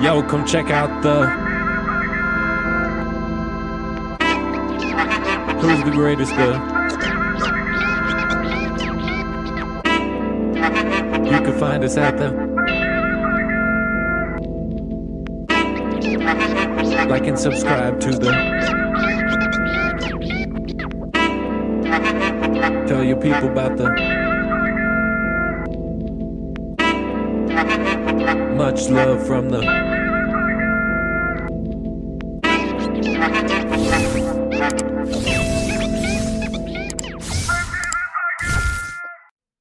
Yo, come check out the Who's the Greatest You can find us at the like and subscribe to the tell your people about the much love from the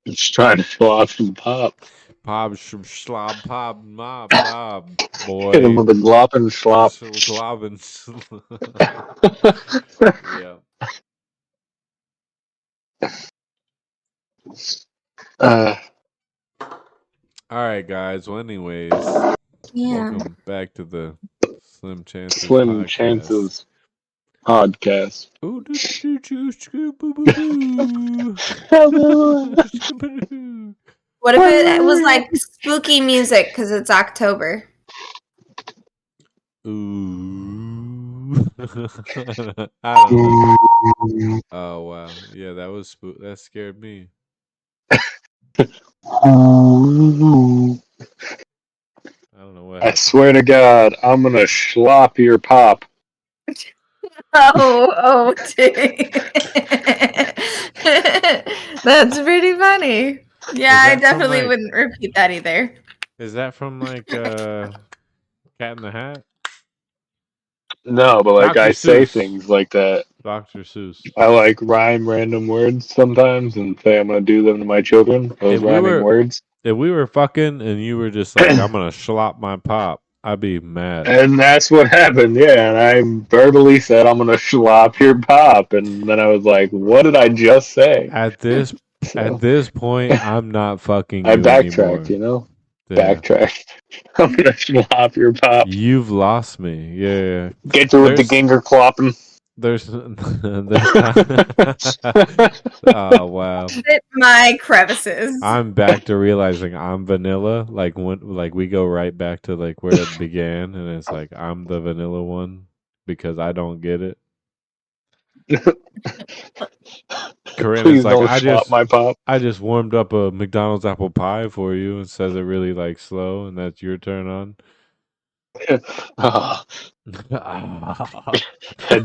Just trying to show off some pop. Pop, Schlop, pop, mob, pop, boy. Hit him with a glop and slop. Yeah. All right, guys. Well, anyways, welcome back to the Slim Chances Podcast. What if it was like spooky music because it's October? Ooh. I don't know. Oh wow, yeah, that was that scared me. I don't know what happened. I swear to God, I'm gonna slop your pop. Oh, dang. That's pretty funny. Yeah, I definitely wouldn't repeat that either. Is that from like Cat in the Hat? No, but like Dr. I Seuss. say things like that. Dr. Seuss. I like rhyme random words sometimes and say I'm gonna do them to my children. Those rhyming words. If we were fucking and you were just like, I'm gonna slop my pop, I'd be mad. And that's what happened, yeah. And I verbally said I'm gonna slop your pop, and then I was like, "What did I just say?" At this point, I'm not fucking. I backtracked, you know. Yeah. Backtracked. I'm gonna slop your pop. You've lost me. Yeah. Get through with the ginger clopping. There's oh wow. Fit my crevices. I'm back to realizing I'm vanilla. Like we go right back to like where it began, and it's like I'm the vanilla one because I don't get it. Corinne's like, I just warmed up a McDonald's apple pie for you and says it really like slow, and that's your turn on.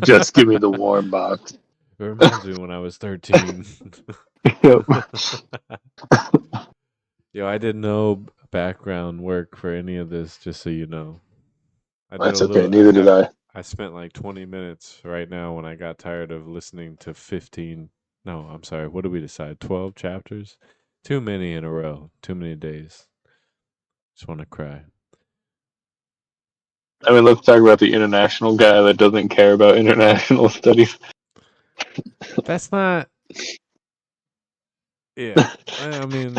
Just give me the warm box. It reminds me when I was 13. Yo, I did no background work for any of this, just so you know. That's okay, neither did I. I spent like 20 minutes right now when I got tired of listening to 15. No, I'm sorry. What did we decide? 12 chapters? Too many in a row. Too many days. Just want to cry. I mean, let's talk about the international guy that doesn't care about international studies. That's not... Yeah. I mean...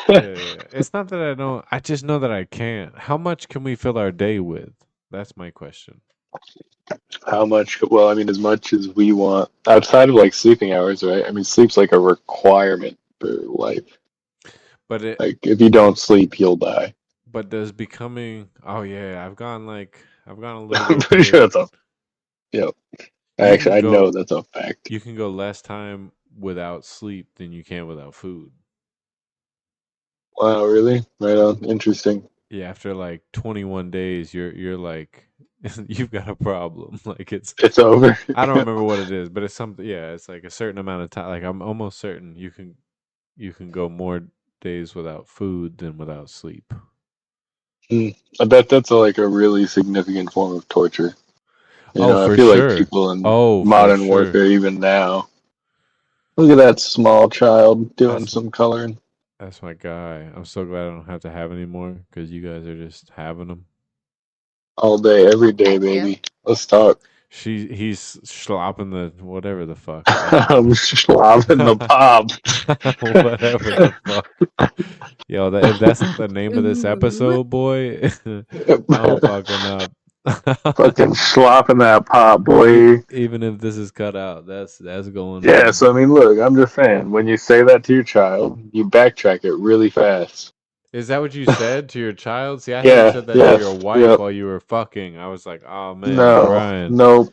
Yeah. It's not that I don't... I just know that I can't. How much can we fill our day with? That's my question. How much? Well, I mean, as much as we want. Outside of, like, sleeping hours, right? I mean, sleep's like a requirement for life. But like, if you don't sleep, you'll die. But does becoming... Oh, yeah. I've gone a little... I'm pretty sure that's a... Yep. Actually, I know that's a fact. You can go less time without sleep than you can without food. Wow, really? Right on. Interesting. Yeah, after like 21 days, you're like... You've got a problem. Like it's over. I don't remember what it is, but it's something. Yeah, it's like a certain amount of time. Like I'm almost certain you can go more days without food than without sleep. I bet that's like a really significant form of torture. For I feel sure. like people in modern warfare, even now. Look at that small child doing some coloring. That's my guy. I'm so glad I don't have to have any more because you guys are just having them. All day, every day, baby. Yeah. Let's talk. He's slopping the whatever the fuck. I'm slopping the pop. Whatever the fuck. Yo, if that's the name of this episode, boy, I'm fucking up. Fucking slopping that pop, boy. Even if this is cut out, that's going. Yeah, so I mean, look, I'm just saying, when you say that to your child, you backtrack it really fast. Is that what you said to your child? See, I thought you Yeah, said that to your yes, wife yep. while you were fucking. I was like, oh man, No, Ryan. no.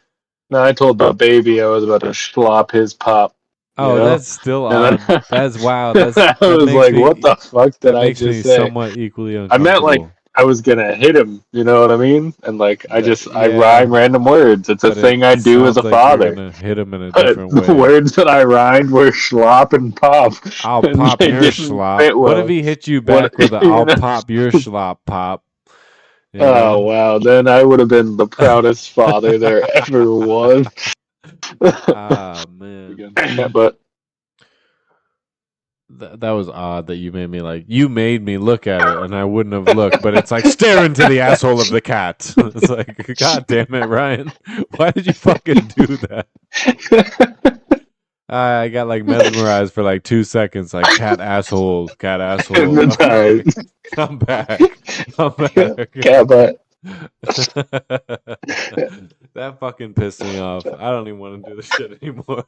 No, I told the baby I was about to schlop his pop, you Oh, know? that's still And odd. then That's wow. I That was makes like, what me the fuck did that I makes just me say? somewhat equally I meant like uncomfortable. I was gonna hit him, you know what I mean? And like I Yeah, rhyme random words. It's a but it thing I do as sounds a like you're father. gonna hit him in a But different the way. words that I rhymed were schlop and pop, I'll and pop they your didn't schlop. fit What if well. he hit you What back with a you I'll know? pop your schlop pop? You Oh know? wow, then I would have been the proudest father there ever was. Ah man. But That was odd that you made me look at it and I wouldn't have looked, but it's like stare into the asshole of the cat. It's like, God damn it, Ryan. Why did you fucking do that? I got like mesmerized for like 2 seconds, like cat asshole, cat asshole. hypnotized. I'm back. I'm back. Cat butt. That fucking pissed me off. I don't even want to do this shit anymore.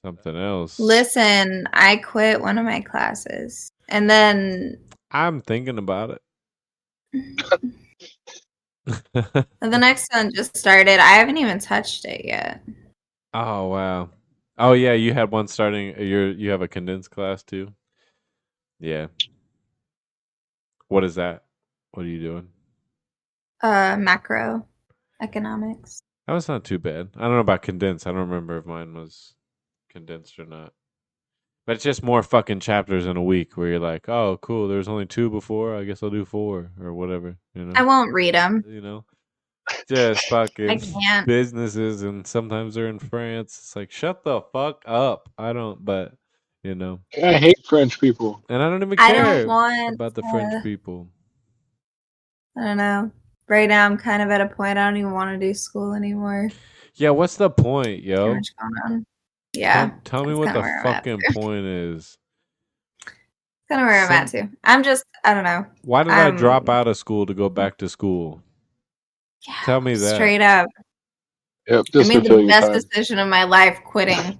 Something else. Listen, I quit one of my classes. And then I'm thinking about it. the next one just started. I haven't even touched it yet. Oh wow. Oh yeah, you had one starting. You have a condensed class too. Yeah. What is that? What are you doing? Macro economics. That was not too bad. I don't know about condensed. I don't remember if mine was condensed or not. But it's just more fucking chapters in a week where you're like, oh, cool. There's only 2 before. I guess I'll do 4 or whatever. You know. I won't read them. You know. Just I fucking can't. businesses, and sometimes they're in France. It's like, shut the fuck up. I don't. But you know. I hate French people. And I don't even I don't care want. about the French people. I don't know. Right now, I'm kind of at a point I don't even want to do school anymore. Yeah, what's the point, Too yo? much going on. Yeah. Tell me that's what kinda the where I'm at, fucking too. point is. Kind of where I'm at too. I'm just, I don't know. Why did I drop out of school to go back to school? Yeah, Tell me that. straight up. Yep, I just made to fill the your best time. decision of my life quitting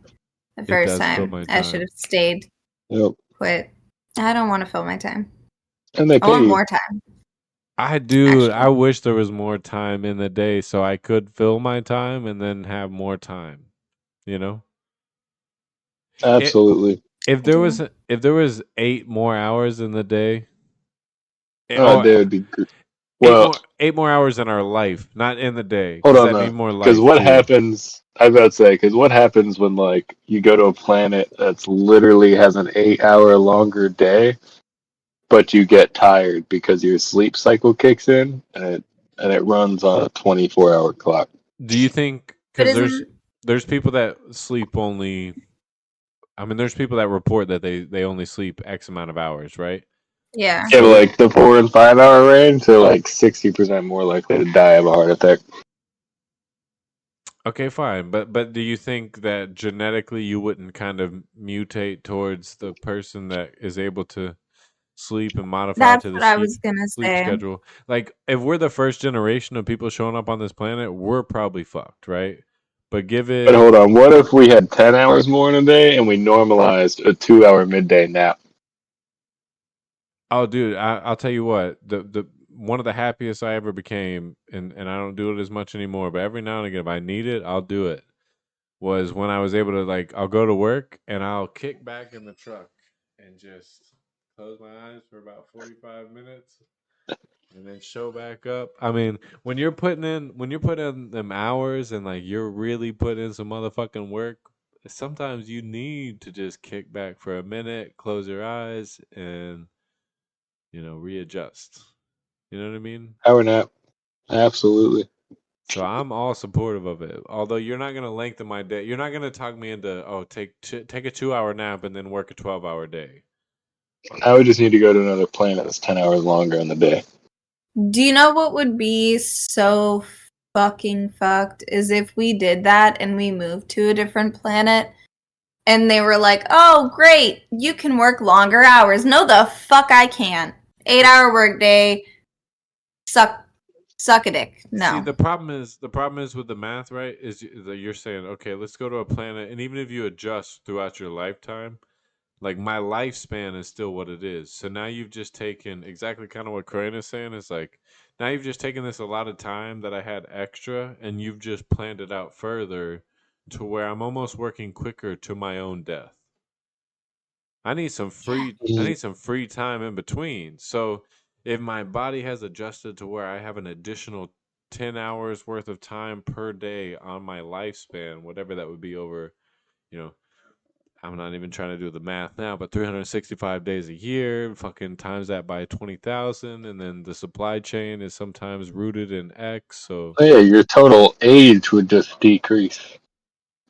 the It first does fill time. my I should time. have stayed. Yep, Quit. I don't want to fill my time. and they I want pay you. more time. I do. Actually. I wish there was more time in the day so I could fill my time and then have more time. You know? Absolutely. If there was 8 more hours in the day, Oh, or they would be good. 8 Well, more 8 more hours in our life, not in the day, hold cuz on that'd be though, more because life what too. happens? I was about to say, because what happens when like you go to a planet that's literally has an 8 hour longer day, but you get tired because your sleep cycle kicks in and it runs on a 24-hour clock. Do you think But cuz isn't, there's people that sleep only I mean there's people that report that they only sleep X amount of hours, right? yeah. Yeah, but So like the 4 and 5 hour range, they're like 60% more likely to die of a heart attack. okay, fine. But do you think that genetically you wouldn't kind of mutate towards the person that is able to sleep and modify That's to the what I was going to sleep say. schedule? Like if we're the first generation of people showing up on this planet, we're probably fucked, right? But give But it hold on, what if we had 10 hours more in a day and we normalized a 2 hour midday nap? Oh, dude, I'll tell you what. The one of the happiest I ever became, and I don't do it as much anymore, but every now and again, if I need it, I'll do it. Was when I was able to like, I'll go to work and I'll kick back in the truck and just close my eyes for about 45 minutes, and then show back up. I mean, when you're putting in them hours and like you're really putting in some motherfucking work, sometimes you need to just kick back for a minute, close your eyes, and readjust. You know what I mean? Hour nap. Absolutely. So I'm all supportive of it. Although you're not gonna lengthen my day. You're not gonna talk me into take a 2 hour nap and then work a 12-hour day. I would just need to go to another planet that's 10 hours longer in the day. Do you know what would be so fucking fucked is if we did that and we moved to a different planet and they were like, oh, great, you can work longer hours. No, the fuck I can't. 8-hour workday. Suck a dick. No. See, the problem is with the math, right? Is that you're saying, okay, let's go to a planet, and even if you adjust throughout your lifetime, Like my lifespan is still what it is. So now you've just taken exactly kind of what Corinne is saying. Is like now you've just taken this a lot of time that I had extra, and you've just planned it out further to where I'm almost working quicker to my own death. I need some free time in between. So if my body has adjusted to where I have an additional 10 hours worth of time per day on my lifespan, whatever that would be over, you know, I'm not even trying to do the math now, but 365 days a year, fucking times that by 20,000, and then the supply chain is sometimes rooted in X. So, Oh, yeah, your total age would just decrease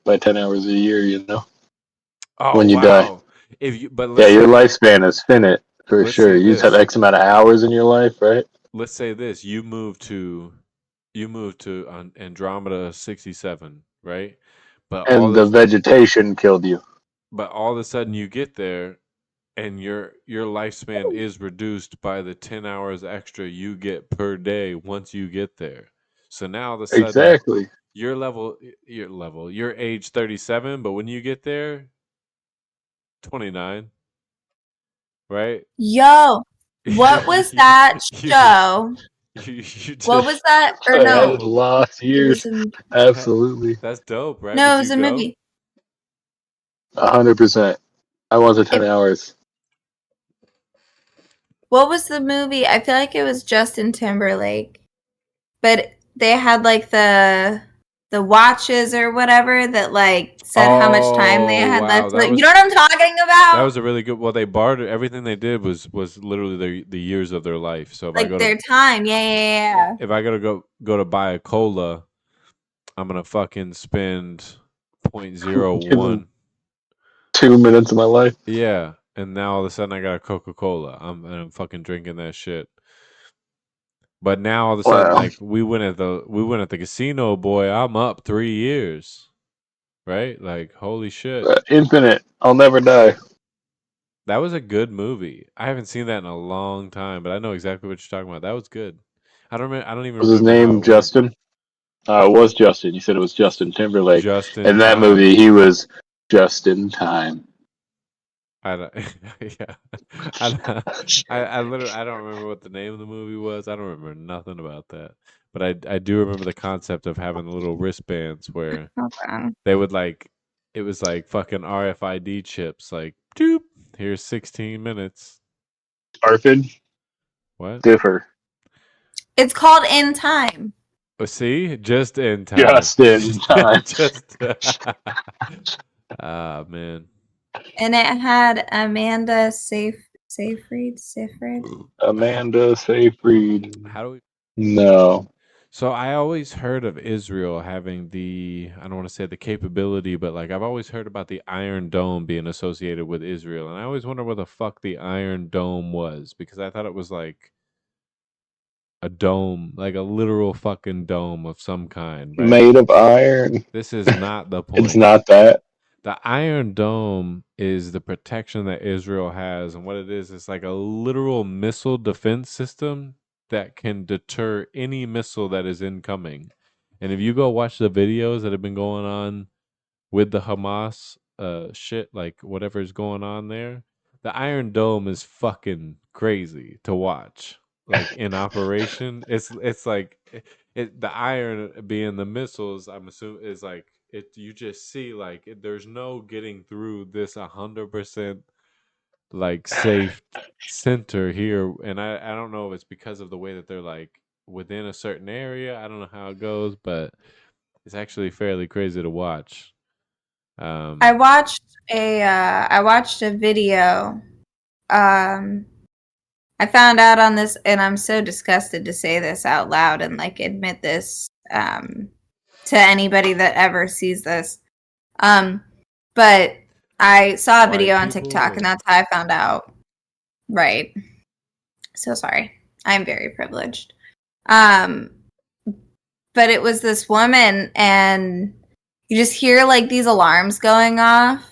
by 10 hours a year, you know, oh when you die. wow, if you, but Yeah, your lifespan is finite for let's sure. say You just have this, X amount of hours in your life, right? you move to Andromeda 67, right? But all And the this, vegetation killed you. but all of a sudden you get there and your lifespan is reduced by the 10 hours extra you get per day once you get there. So now all of a sudden Exactly. you're age 37, but when you get there 29, right? Yo, what was that you, show? you What was just that? Or I had no, lost it was years. a that, Absolutely. that's dope, right? no, Would it you was a go? movie. 100%. I want the 10 It, hours. what was the movie? I feel like it was Justin Timberlake, but they had like the watches or whatever that like said how much time they Oh had wow, left. You know what I'm talking that about? was a really good. Well, they bartered everything they did was literally the years of their life. So Like their time. Yeah, yeah, yeah. if I gotta go to buy a cola, I'm gonna fucking spend point zero Give them 0.01. 2 minutes of my life. Yeah, and now all of a sudden I got a Coca Cola. I'm fucking drinking that shit. But now all of a sudden, Wow. like we went at the casino, boy. I'm up 3 years, right? Like holy shit. Infinite. I'll never die. That was a good movie. I haven't seen that in a long time, but I know exactly what you're talking about. That was good. I don't remember. I don't even Was his remember how name it went. Justin? It was Justin. You said it was Justin Timberlake. Just in In that time. movie, he was just in time. I don't, yeah. I, don't- I literally I don't remember what the name of the movie was. I don't remember nothing about that. But I do remember the concept of having the little wristbands where Hold on. they would like it was like fucking RFID chips like doop, here's 16 minutes. Arfid? What? Differ. It's called In Time. Oh, see? Just in time. Just in time. Just ah man. And it had Amanda Seyfried. Amanda Seyfried. How do we No. So I always heard of Israel having I don't want to say the capability, but like I've always heard about the Iron Dome being associated with Israel. And I always wonder what the fuck the Iron Dome was because I thought it was like a dome, like a literal fucking dome of some kind, right? Made of iron. This is not the It's point. not that. The Iron Dome is the protection that Israel has, and what it is like a literal missile defense system that can deter any missile that is incoming. And if you go watch the videos that have been going on with the Hamas shit, like whatever's going on there, the Iron Dome is fucking crazy to watch. Like in operation, it's like the iron being the missiles. I'm assuming is like it. You just see like there's no getting through this 100% like safe center here, and I don't know if it's because of the way that they're like within a certain area. I don't know how it goes, but it's actually fairly crazy to watch. I Um, watched I watched a video. Um, I found out on this, and I'm so disgusted to say this out loud and like admit this to anybody that ever sees this. But I saw a white video on people TikTok, and or that's how I found out. Right. So sorry. I'm very privileged. Um, but it was this woman, and you just hear like these alarms going off,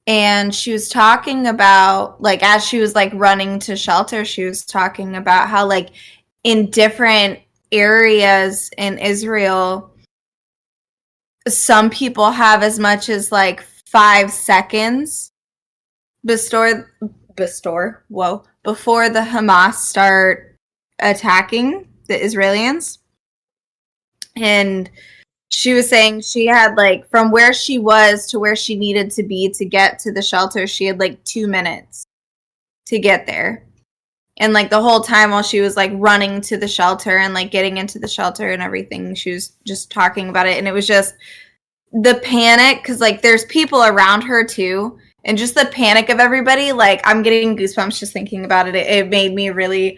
and she was talking about like as she was like running to shelter, she was talking about how like in different areas in Israel, some people have as much as like 5 seconds before the Hamas start attacking the Israelis. And she was saying she had like from where she was to where she needed to be to get to the shelter, she had like 2 minutes to get there. And like the whole time while she was like running to the shelter and like getting into the shelter and everything, she was just talking about it. And it was just the panic, because like there's people around her too. And just the panic of everybody, like I'm getting goosebumps just thinking about it. It made me really,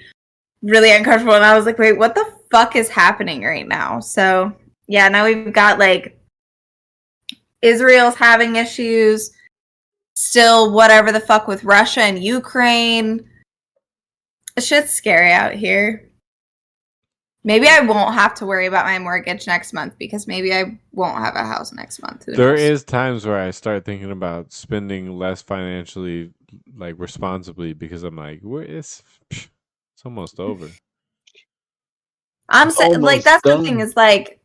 really uncomfortable. And I was like, wait, what the fuck is happening right now? So yeah, now we've got like Israel's having issues, still whatever the fuck with Russia and Ukraine. Shit's scary out here. Maybe I won't have to worry about my mortgage next month because maybe I won't have a house next month. Who There knows? is times where I start thinking about spending less financially, like responsibly, because I'm like, it's almost over. I'm saying, like, Almost that's the done. thing is like,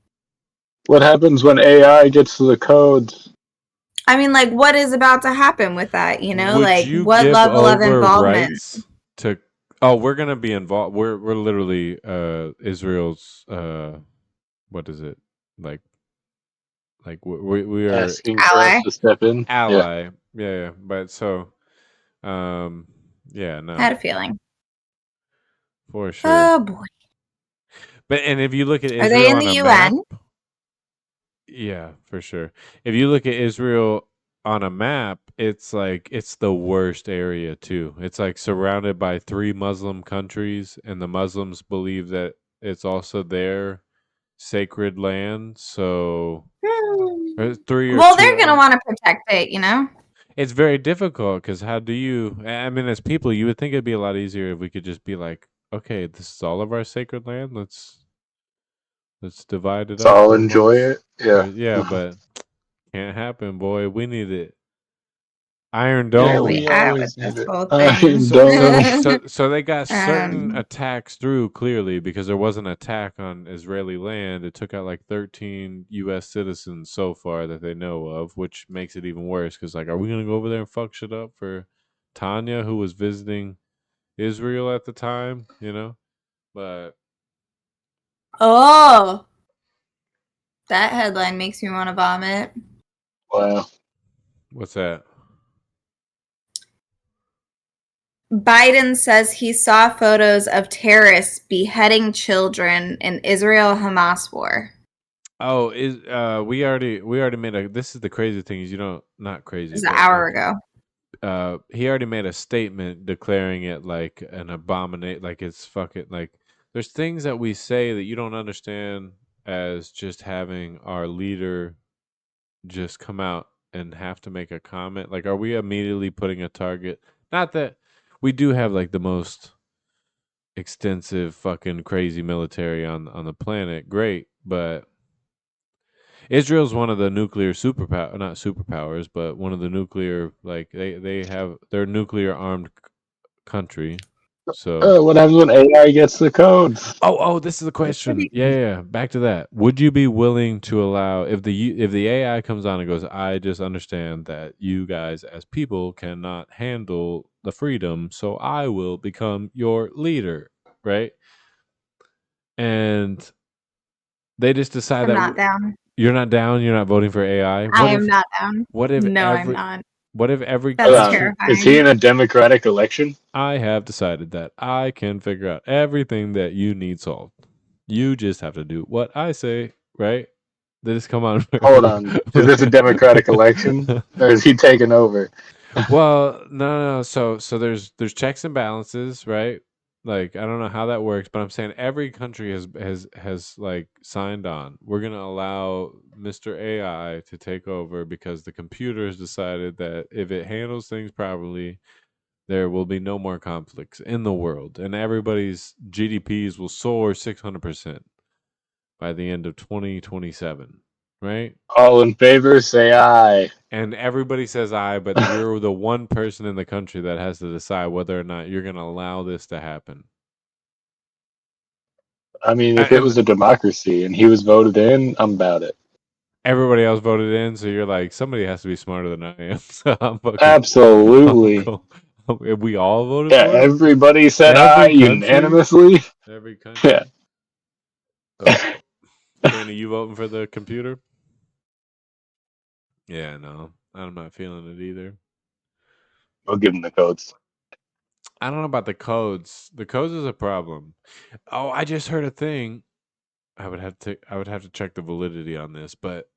What happens when AI gets to the codes? I mean, like, what is about to happen with that? You know, Would like, you what give level of over involvement? rights to? Oh, we're gonna be involved. We're literally Israel's what is it like? Like we are Asking for Ally. us to step in. Yeah. ally. Yeah. But so yeah, I no, had a feeling. for sure. Oh boy, But and if you look at are they Israel in on the a UN? map, yeah, for sure. If you look at Israel on a map, it's like it's the worst area too. It's like surrounded by 3 Muslim countries, and the Muslims believe that it's also their sacred land. So or 3 or Well, 2 they're gonna want to protect it, you know. It's very difficult because how do you? I mean, as people, you would think it'd be a lot easier if we could just be like, okay, this is all of our sacred land. Let's divide it Let's up all enjoy amongst. it. Yeah. Yeah, but can't happen, boy. We need it. Iron Yeah, Where are we Dome. we at with always need this it. whole I thing? don't. So they got certain um, attacks through clearly because there was an attack on Israeli land. It took out like 13 U.S. citizens so far that they know of, which makes it even worse. Because like, are we gonna go over there and fuck shit up for Tanya, who was visiting Israel at the time? You know, but oh, that headline makes me want to vomit. Wow. what's that? Biden says he saw photos of terrorists beheading children in Israel-Hamas war. Oh, is we already made a. This is the crazy thing is not It crazy, was an but hour like ago. he already made a statement declaring it like an abominate, like it's fucking like there's things that we say that you don't understand as just having our leader just come out and have to make a comment. Like, are we immediately putting a target? Not that we do have like the most extensive fucking crazy military on the planet, great, but Israel's one of the nuclear superpower, not superpowers, but one of the nuclear like they have they're nuclear armed country. So What happens when AI gets the codes? oh, this is the question. Yeah. Back to that. Would you be willing to allow if the AI comes on and goes, I just understand that you guys as people cannot handle the freedom, so I will become your leader, right? And they just decide I'm that not down. you're not down, you're not voting for AI. I am not down. What if No, I'm every not. what if every Hold That's on. country Is he terrifying. in a democratic election? I have decided that I can figure out everything that you need solved. You just have to do what I say, right? They just come on. Hold on. Is this a democratic election? Or is he taking over? Well, no. So there's checks and balances, right? Like I don't know how that works, but I'm saying every country has like signed on. We're gonna allow Mr. AI to take over because the computer has decided that if it handles things properly, there will be no more conflicts in the world, and everybody's GDPs will soar 600% by the end of 2027, right? All in favor, say aye. And everybody says I, but you're the one person in the country that has to decide whether or not you're going to allow this to happen. I mean, if it And was a democracy and he was voted in, I'm about it. everybody else voted in, so you're like, somebody has to be smarter than I am. So I'm fucking. Absolutely. We all voted Yeah, for it. everybody said aye Every country, unanimously. every country. Yeah. Oh, Danny, you voting for the computer? Yeah, no, I'm not feeling it either. We'll give them the codes. I don't know about the codes. The codes is a problem. Oh, I just heard a thing. I would have to check the validity on this, but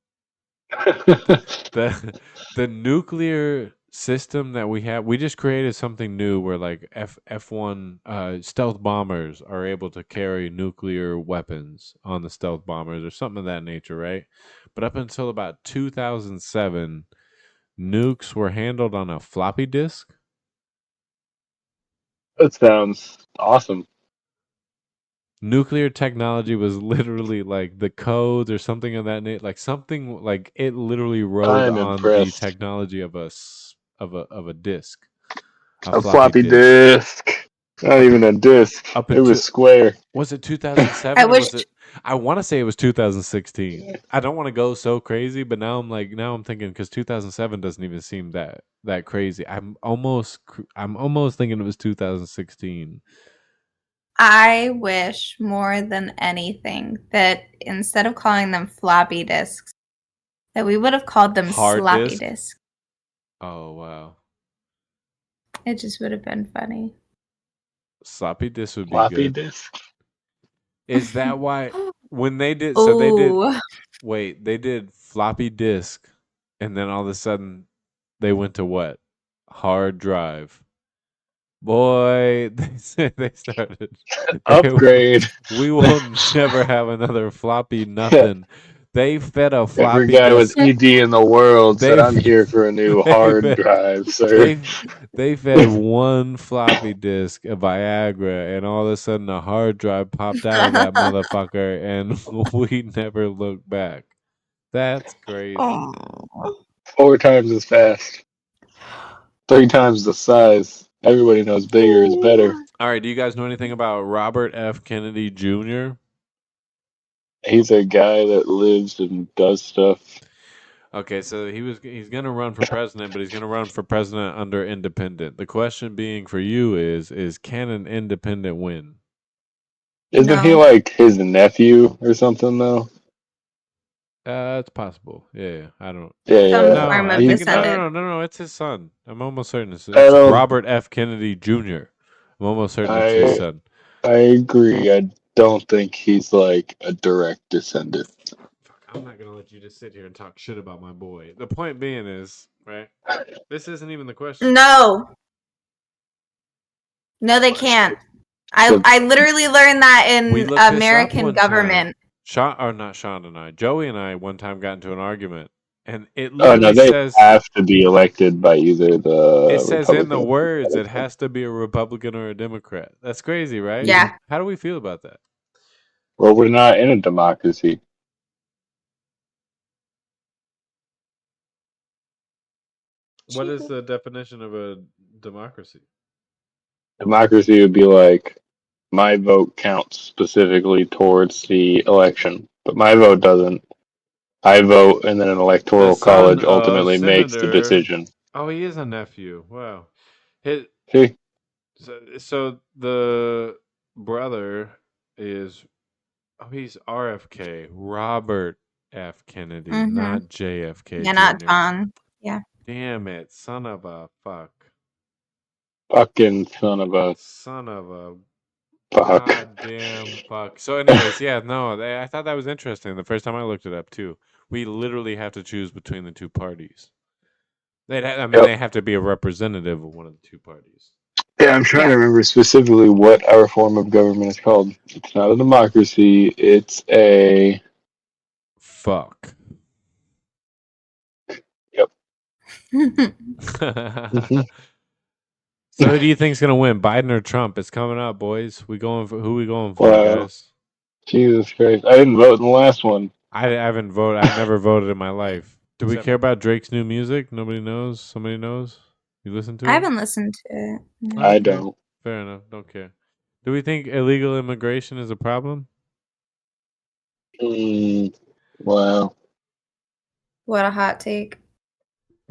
the nuclear system that we just created something new where like F1 stealth bombers are able to carry nuclear weapons on the stealth bombers or something of that nature, right? But up until about 2007, nukes were handled on a floppy disk. That sounds awesome. Nuclear technology was literally like the codes or something of that nature, like something like it literally rode I'm on the impressed. technology of a disk, a A floppy floppy disk. disk. Not Up even a disc. up It was until square. was it I 2007 or wish was it? I want to say it was 2016. I don't want to go so crazy, but now I'm thinking because 2007 doesn't even seem that crazy. I'm almost thinking it was 2016. I wish more than anything that instead of calling them floppy disks, that we would have called them Hard sloppy disk. disks. Oh wow. It just would have been funny. Sloppy disk would be Floppy good. disk. Is that why when they did Oh, they did floppy disk and then all of a sudden they went to what? Hard drive. Boy, they started Upgrade. we will never have another floppy nothing. They fed a Every floppy guy with disk. ED in the world said, They I'm here for a new they hard fed, drive, sir. they they fed one floppy disk of Viagra, and all of a sudden a hard drive popped out of that motherfucker, and we never looked back. That's crazy. oh. 4 times as fast. 3 times the size. Everybody knows bigger is better. All right, do you guys know anything about Robert F. Kennedy Jr.? He's a guy that lives and does stuff. Okay, so he's gonna run for president, but he's gonna run for president under independent. The question being for you is can an independent win? Isn't he No. like his nephew or something though? It's possible. Yeah, I don't. Yeah, Some yeah. No, form I of think descendant. no. It's his son. I'm almost certain I it's don't. Robert F. Kennedy Jr. I'm almost certain it's his I son. I agree. I don't think he's like a direct descendant. Fuck, I'm not gonna let you just sit here and talk shit about my boy. The point being is, right? This isn't even the question. No. No, they can't. So, I literally learned that We in looked this up American one time. government. Not Sean and I. Joey and I one time got into an argument, and it oh no, literally they says have to be elected by either it the says in the Republican or words it Democratic. has to be a Republican or a Democrat. That's crazy, right? Mhm. Yeah. How do we feel about that? Well, we're not in a democracy. What is the definition of a democracy? Democracy would be like my vote counts specifically towards the election, but my vote doesn't. I vote, and then an The electoral son college of ultimately makes the Senator. decision. Oh, he is a nephew. Wow. His, See, so the brother is he's RFK, Robert F. Kennedy, Mm-hmm. not JFK Yeah, not Jr. John. Yeah. Damn it, son of a fuck. fucking son of a Son of a fuck. goddamn fuck. So, anyways, yeah, no, I thought that was interesting. The first time I looked it up too, we literally have to choose between the two parties. Yep. They have to be a representative of one of the two parties. Yeah, I'm trying Yeah. to remember specifically what our form of government is called. It's not a democracy. It's a. Fuck. Yep. So, who do you think's gonna win, Biden or Trump? It's coming up, boys. Who we going for, Wow. guys? Jesus Christ. I didn't vote in the last one. I haven't voted. I've never voted in my life. Do we care about Drake's new music? Nobody knows. Somebody knows. You listen to I it? haven't listened to it. No. I Okay. don't. Fair enough. Don't care. Do we think illegal immigration is a problem? Wow. What a hot take.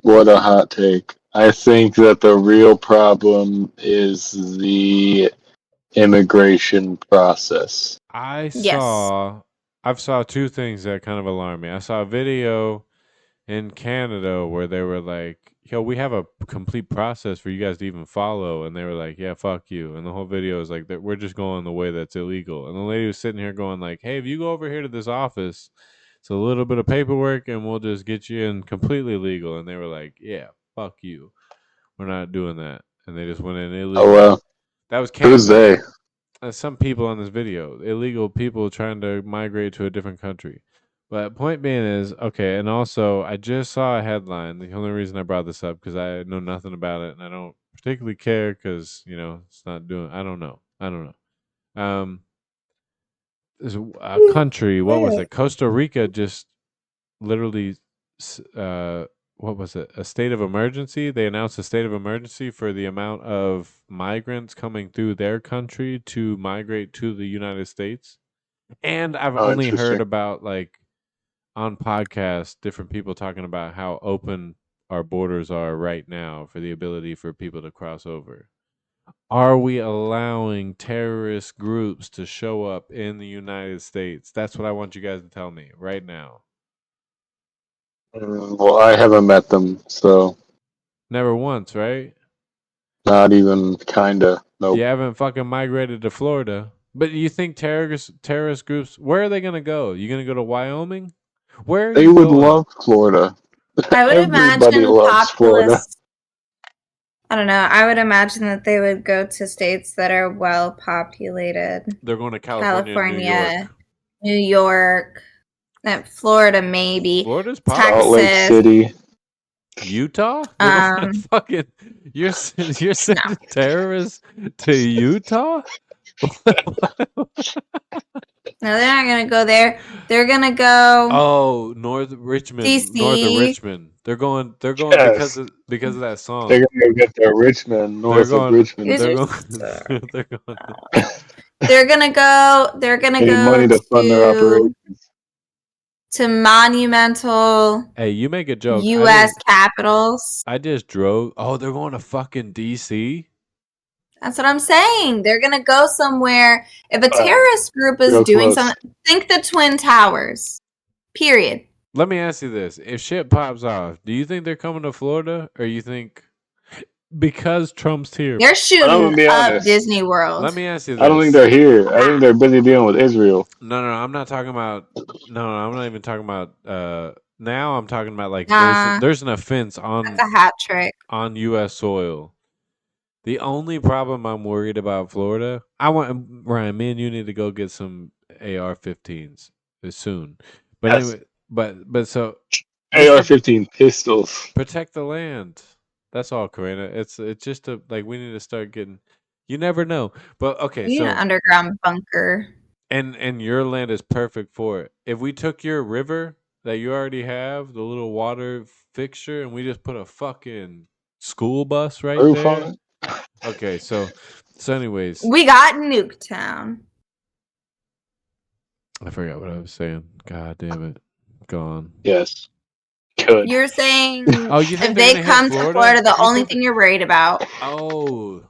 What a hot take. I think that the real problem is the immigration process. I've Yes. saw two things that kind of alarm me. I saw a video in Canada where they were like, "Yo, we have a complete process for you guys to even follow," and they were like, "Yeah, fuck you." And the whole video is like that we're just going the way that's illegal. And the lady was sitting here going like, "Hey, if you go over here to this office, it's a little bit of paperwork, and we'll just get you in completely legal." And they were like, "Yeah, fuck you. We're not doing that." And they just went in Oh illegally. well. That was Who's Canada. they? Some people on this video, illegal people trying to migrate to a different country. But point being is, okay, and also I just saw a headline. The only reason I brought this up because I know nothing about it and I don't particularly care because it's not doing. I don't know. There's a country. What was it? Costa Rica just literally, what was it? A state of emergency. They announced a state of emergency for the amount of migrants coming through their country to migrate to the United States. And I've Oh, only heard interesting. about like on podcasts, different people talking about how open our borders are right now for the ability for people to cross over. Are we allowing terrorist groups to show up in the United States? That's what I want you guys to tell me right now. Well, I haven't met them, so Never once, right? not even kinda. You Nope. haven't fucking migrated to Florida. But you think terrorist groups, where are they going to go? You going to go to Wyoming? Where are They you would going? love Florida. I would Everybody imagine loves Florida. populous. I don't know. I would imagine that they would go to states that are well populated. They're going to California and New York. New York, Florida, maybe Florida's Salt Lake Texas. City. Utah? They're going to fucking you're sending terrorists to Utah? No, they're not gonna go there. They're gonna go North of Richmond. DC. They're going Yes. because of that song. They're gonna go get their Richmond, They're north of going Richmond. they're Yours going are they're going They're gonna go. They're gonna They need go money to fund their operations. to monumental Hey, you make a joke. U.S. capitals. I just drove. Oh, they're going to fucking DC? That's what I'm saying. They're gonna go somewhere. If a terrorist group is Real doing close. something, think the Twin Towers. Period. Let me ask you this. If shit pops off, do you think they're coming to Florida? Or you think because Trump's here? They're I'm shooting gonna be up honest. Disney World. Let me ask you this. I don't think they're here. I think they're busy dealing with Israel. No, I'm not talking about. No, I'm not even talking about. Now I'm talking about like Nah, there's an offense that's on a hat trick. U.S. soil. The only problem I'm worried about Florida. I want Ryan. Me and you need to go get some AR-15s soon. But Yes. anyway, but so AR-15 pistols. protect the land. That's all, Karina. It's just we need to start getting. You never know. But okay, We need so an underground bunker. and your land is perfect for it. If we took your river that you already have, the little water fixture, and we just put a fucking school bus right Roof there. on it. Okay, so anyways, We got Nuketown. I forgot what I was saying. God damn it, gone. Yes. Good. You're saying Oh, you if think they're they gonna hit come to Florida, the You only think- thing you're worried about. Oh,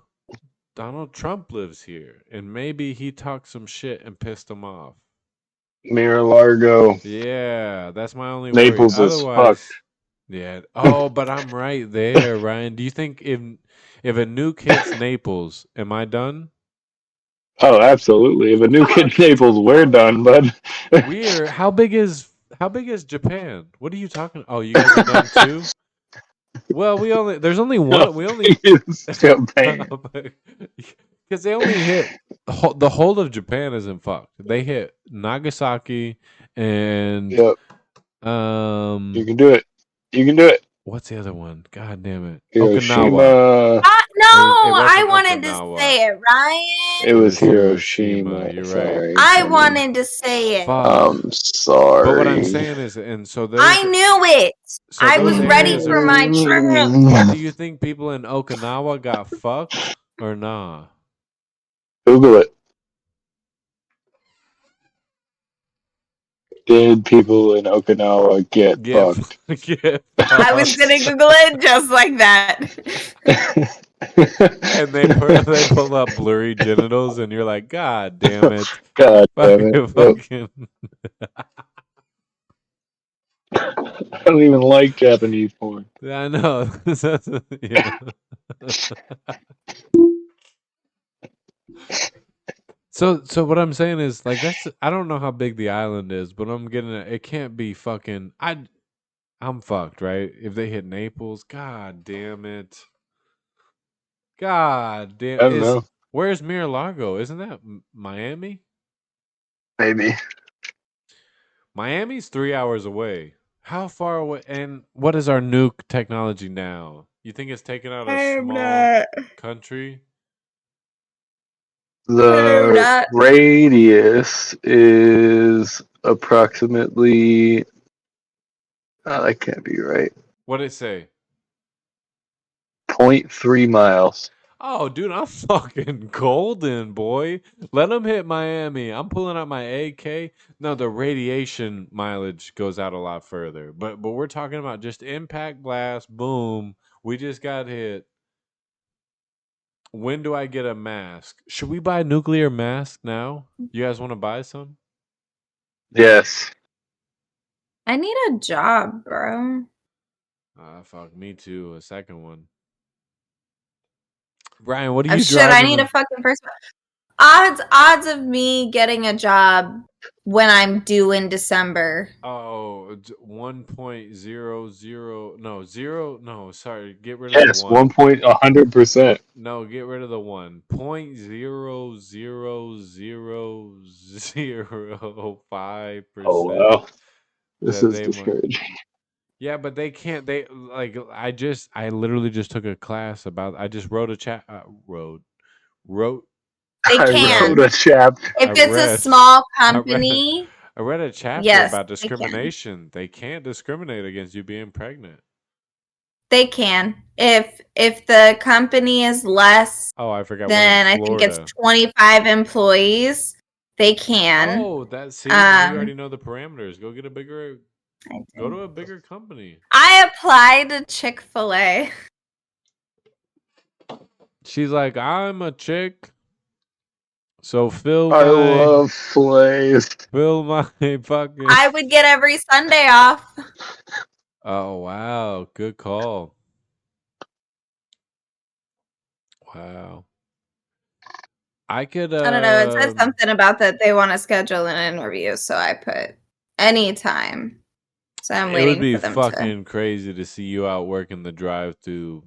Donald Trump lives here, and maybe he talked some shit and pissed him off. Mar-a-Lago. Yeah, that's my only Naples worry. is Otherwise, fucked. yeah. Oh, but I'm right there, Ryan. Do you think if a nuke hits Naples, am I done? Oh, absolutely. If a nuke hit Naples, we're done, bud. We're how big is Japan? What are you talking? Oh, you guys are done too. Well, there's only one. We only Japan. because they only hit the whole of Japan isn't fucked. They hit Nagasaki and Yep. You can do it. You can do it. what's the other one? God damn it, Hiroshima. Okinawa. No, wasn't I wanted Okinawa. to say it, Ryan. It was Hiroshima, Hiroshima. you're Sorry. right. I wanted to say it. Fuck. I'm sorry. But what I'm saying is, and so there's. I knew it. So I those was ready areas for are- my trip. But do you think people in Okinawa got fucked or nah? Google it. Did people in Okinawa get Get fucked? get I was fucked. gonna Google it just like that. And they pull up blurry genitals, and you're like, God damn it, God damn it. fucking. I don't even like Japanese porn. I know. Yeah. So what I'm saying is like that's I don't know how big the island is, but I'm getting it can't be fucking I'm fucked, right? If they hit Naples, god damn it. God damn I don't know. where's Mar-a-Lago? Isn't that Miami? Maybe. Miami's 3 hours away. How far away and what is our nuke technology now? You think it's taking out a small country? The radius is approximately. Oh, that can't be right. What'd it say? 0.3 miles. Oh, dude, I'm fucking golden, boy. Let them hit Miami. I'm pulling out my AK. No, the radiation mileage goes out a lot further. But we're talking about just impact blast, boom. We just got hit. When do I get a mask? Should we buy a nuclear mask now? You guys want to buy some? Yes. I need a job, bro. Fuck, me too. A second one. Brian, what are you Shit, I driving? need a fucking first one. Odds of me getting a job when I'm due in December. Oh, 1.00 no 0 no sorry get rid of Yes, the 1. 100%. No, get rid of the 1. 0.00005%. Oh, wow. This That is they might. discouraging. Yeah, but they can't. They like. I literally just took a class about. I just wrote a wrote. They I can. wrote a chapter. If it's a small company, I read a chapter yes, about they can. discrimination. They can't discriminate against you being pregnant. They can. If the company is less Oh, I forgot. than I think it's 25 employees, they can. Oh, that's see, now you already know the parameters. Go get a bigger. Go to a bigger company. I applied to Chick-fil-A. She's like, I'm a chick. So I love Flays. Fill my fucking. I would get every Sunday off. Oh wow, good call. Wow. I could. I don't know. It says something about that they want to schedule an interview, so I put anytime. So I'm waiting for them. It would be fucking crazy to see you out working the drive-through.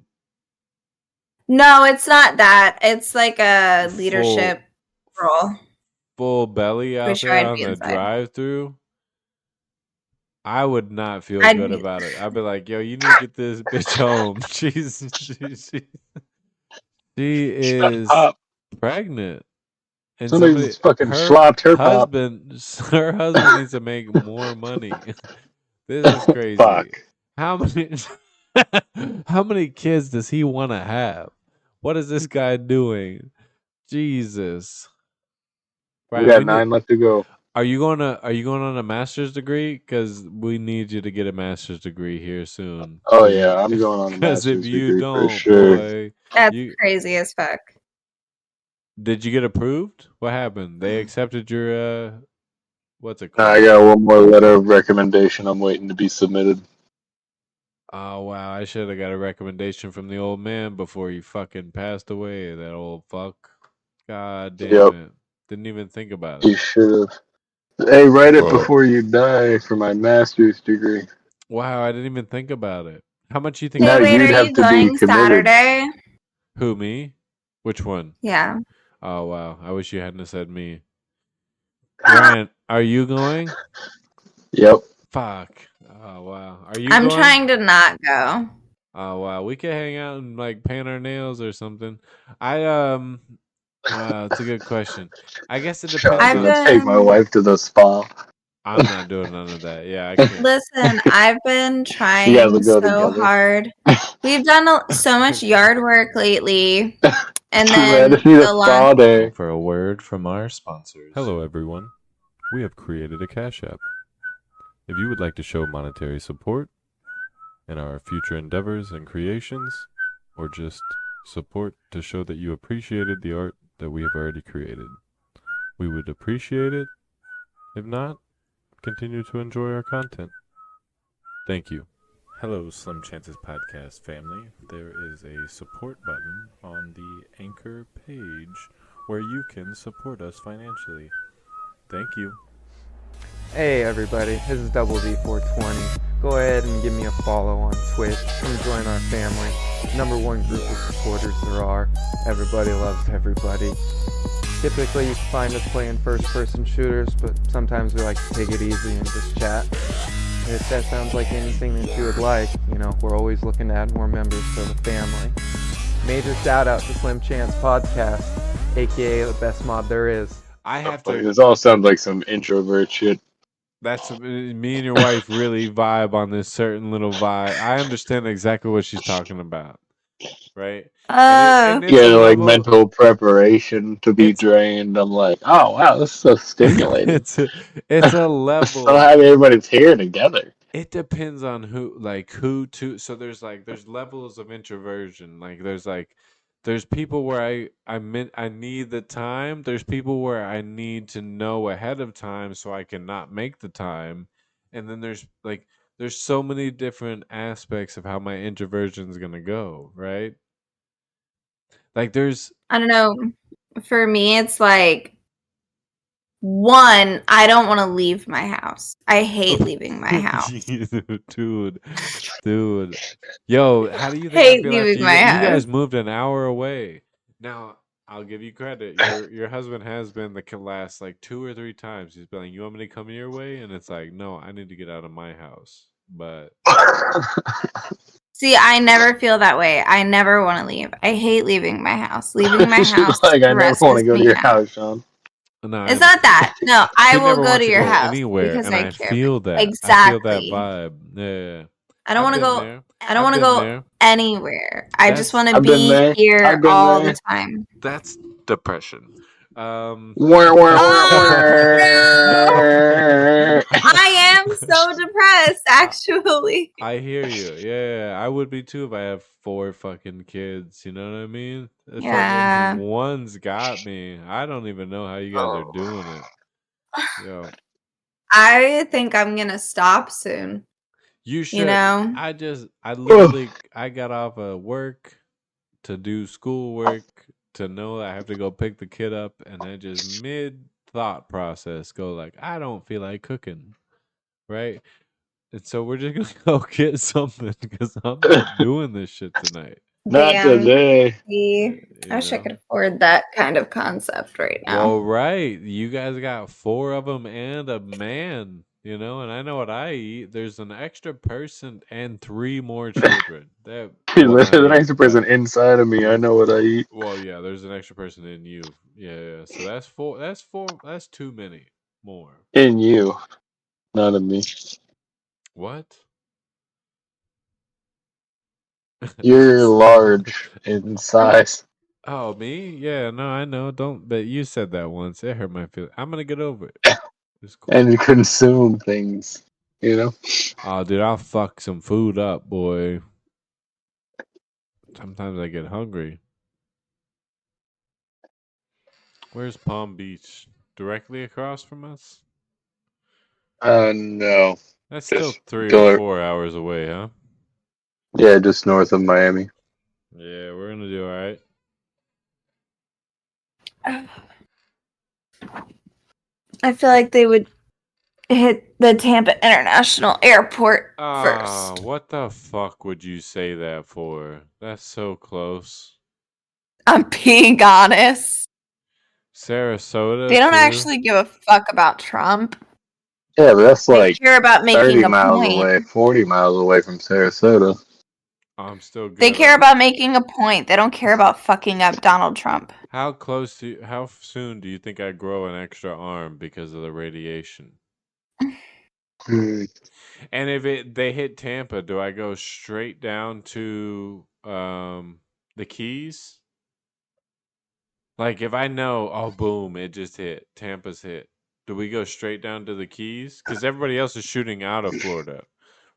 No, it's not that. It's like a leadership role. Full belly out there on the drive-through. I would not feel good about it. I'd be like, yo, you need to get this bitch home. She is pregnant. And somebody's fucking slopped her husband. Her husband needs to make more money. This is crazy. Fuck. How many kids does he want to have? What is this guy doing? Jesus. Right, we got 9 left to go. Are you going on a master's degree? Because we need you to get a master's degree here soon. Oh yeah, I'm going on a master's degree for sure. Boy, that's crazy as fuck. Did you get approved? What happened? They accepted your what's it called? I got one more letter of recommendation. I'm waiting to be submitted. Oh wow, I should have got a recommendation from the old man before he fucking passed away. That old fuck. God damn it. Didn't even think about it. You should have. Hey, write it before you die for my master's degree. Wow, I didn't even think about it. How much you think? Now you'd have to be committed. Saturday? Who, me? Which one? Yeah. Oh wow, I wish you hadn't said me. Ryan, are you going? Yep. Fuck. Oh wow, are you? I'm trying to not go. Oh wow, we could hang out and like paint our nails or something. It's a good question. I guess it depends. I'm gonna take my wife to the spa. I'm not doing none of that. Yeah, I can't. Listen, I've been trying so hard. We've done so much yard work lately, and then the spa day. For a word from our sponsors. Hello, everyone. We have created a Cash App. If you would like to show monetary support in our future endeavors and creations, or just support to show that you appreciated the art that we have already created, we would appreciate it. If not, continue to enjoy our content. Thank you. Hello, Slim Chances Podcast family. There is a support button on the Anchor page where you can support us financially. Thank you. Hey everybody, this is Double D420. Go ahead and give me a follow on Twitch. Come join our family. Number one group of supporters there are. Everybody loves everybody. Typically you can find us playing first person shooters, but sometimes we like to take it easy and just chat. If that sounds like anything that you would like, we're always looking to add more members to the family. Major shout out to Slim Chance Podcast, aka the best mod there is. I have to. This all sounds like some introvert shit. That's me and your wife really vibe on this certain little vibe. I understand exactly what she's talking about, right? And it's Yeah, a like level. mental preparation to be drained. I'm like, oh wow, this is so stimulating. it's a I'm level. so happy everybody's here together. It depends on who to. So there's levels of introversion. There's people where I need the time. There's people where I need to know ahead of time so I cannot make the time. And then there's so many different aspects of how my introversion is gonna go, right? Like there's I don't know. For me, it's like, one, I don't want to leave my house. I hate leaving my house. dude. Yo, how do you think I Hate feel after leaving my you house. guys moved an hour away? Now, I'll give you credit. Your husband has been the last like 2 or 3 times. He's been like, "You want me to come your way?" And it's like, "No, I need to get out of my house." But See, I never feel that way. I never want to leave. I hate leaving my house. Leaving my She's house like, I never want to stresses go to me your out. house, Sean. no, It's not that. No, I she will never go wants to your go house anywhere, because and I I care. feel that. Exactly. I feel that vibe. Yeah. I don't want to go. There. I don't want to been go there. anywhere. I just want to I've been be there. here I've been all there. the time. That's depression. Oh no! I am so depressed, actually. I hear you. Yeah, I would be too if I have 4 fucking kids. You know what I mean? It's Yeah. fucking one's got me. I don't even know how you guys are doing it. Yo, I think I'm gonna stop soon. you should. You know? I literally, I got off of work to do schoolwork to know that I have to go pick the kid up, and I just mid thought process go like, I don't feel like cooking, right? And so we're just gonna go get something because I'm not doing this shit tonight. Not Damn. today. See, I wish I could afford that kind of concept right now. Well, right. You guys got 4 of them and a man, and I know what I eat. There's an extra person and 3 more children. There's an extra person inside of me. I know what I eat. Well, yeah, there's an extra person in you. Yeah. So that's 4. That's too many more. In you, not in me. What? You're large in size. Oh, me? Yeah, no, I know. But you said that once. It hurt my feelings. I'm gonna get over it. It's cool. And consume things, Oh, dude, I'll fuck some food up, boy. Sometimes I get hungry. Where's Palm Beach? Directly across from us? No. That's still Just 3 or 4 hours away, huh? Yeah, just north of Miami. Yeah, we're gonna do all right. I feel like they would hit the Tampa International Airport first. What the fuck would you say that for? That's so close. I'm being honest. Sarasota. They don't too? actually give a fuck about Trump. Yeah, but that's They care about making 30 a miles point. away, 40 miles away from Sarasota. I'm still good. They care about making a point. They don't care about fucking up Donald Trump. How soon do you think I grow an extra arm because of the radiation? And if they hit Tampa, do I go straight down to the Keys? Like if I know, oh boom, it just hit. Tampa's hit. Do we go straight down to the Keys? Because everybody else is shooting out of Florida,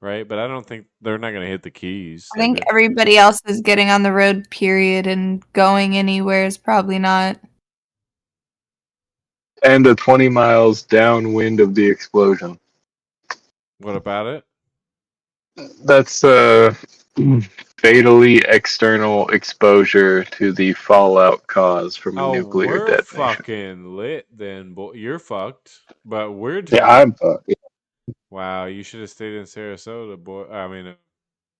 right? But I don't think they're not going to hit the Keys. I think everybody else is getting on the road, period, and going anywhere is probably not. And 20 miles downwind of the explosion. What about it? That's fatally external exposure to the fallout caused from a nuclear we're detonation. fucking lit then, boy. You're fucked, but we're Yeah, chilling. I'm fucked. Wow, you should have stayed in Sarasota, boy. I mean,